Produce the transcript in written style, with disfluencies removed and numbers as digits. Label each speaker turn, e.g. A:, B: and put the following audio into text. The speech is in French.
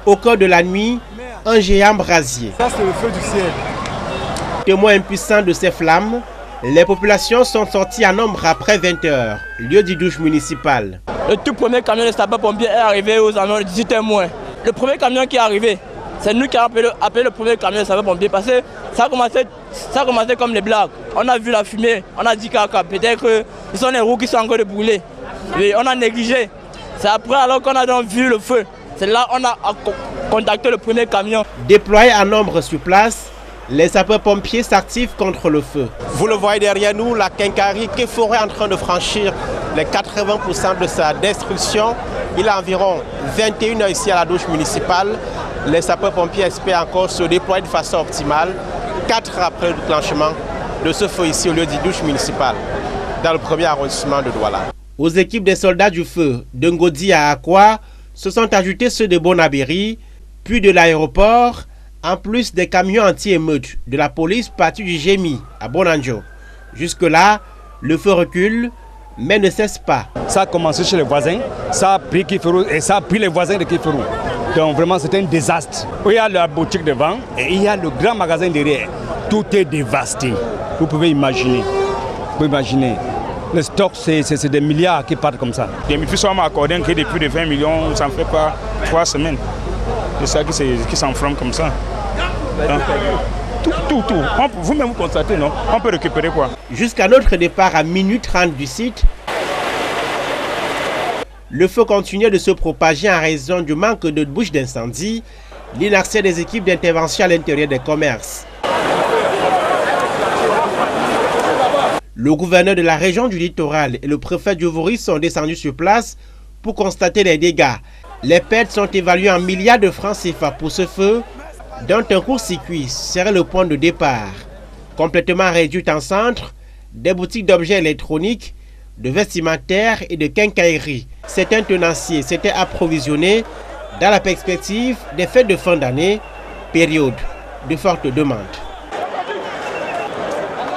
A: Au cœur de la nuit, un géant brasier.
B: Ça, c'est le feu du ciel.
A: Témoins impuissants de ces flammes, les populations sont sorties en nombre après 20 h, lieu du douche municipal.
C: Le tout premier camion de sapeurs-pompiers est arrivé aux environs de 18h-. Le premier camion qui est arrivé, c'est nous qui avons appelé le premier camion de sapeurs-pompiers parce que ça a commencé comme les blagues. On a vu la fumée, on a dit que peut-être que sont les roues qui sont en train de brûler. Et on a négligé. C'est après alors qu'on a donc vu le feu. C'est là qu'on a contacté le premier camion.
A: Déployés en nombre sur place, les sapeurs-pompiers s'activent contre le feu. Vous le voyez derrière nous, la quincaillerie Keforé est en train de franchir les 80% de sa destruction. Il est environ 21 h ici à la douche municipale. Les sapeurs-pompiers espèrent encore se déployer de façon optimale 4 heures après le déclenchement de ce feu ici au lieu du douche municipal, dans le premier arrondissement de Douala. Aux équipes des soldats du feu de Ngodi à Akwa se sont ajoutés ceux de Bonabéry, puis de l'aéroport, en plus des camions anti-émeutes de la police partis du Gémi à Bonanjo. Jusque-là, le feu recule, mais ne cesse pas.
B: Ça a commencé chez les voisins, ça a pris Kifero et ça a pris les voisins de Kifero. Donc vraiment c'est un désastre. Il y a la boutique devant et il y a le grand magasin derrière. Tout est dévasté. Vous pouvez imaginer. Vous pouvez imaginer. Le stock, c'est des milliards qui partent comme ça.
D: Les multifamiliers m'ont accordé un crédit de plus de 20 millions, ça ne fait pas 3 semaines. C'est ça qui s'enflamme comme ça. Tout. Vous-même vous constatez, non? On peut récupérer quoi?
A: Jusqu'à notre départ à minuit 30 du site, le feu continuait de se propager en raison du manque de bouches d'incendie, l'inaccès des équipes d'intervention à l'intérieur des commerces. Le gouverneur de la région du littoral et le préfet d'Yovouri sont descendus sur place pour constater les dégâts. Les pertes sont évaluées en milliards de francs CFA pour ce feu, dont un court-circuit serait le point de départ. Complètement réduite en centre, des boutiques d'objets électroniques, de vestimentaires et de quincaillerie. Certains tenanciers s'étaient approvisionnés dans la perspective des fêtes de fin d'année, période de forte demande.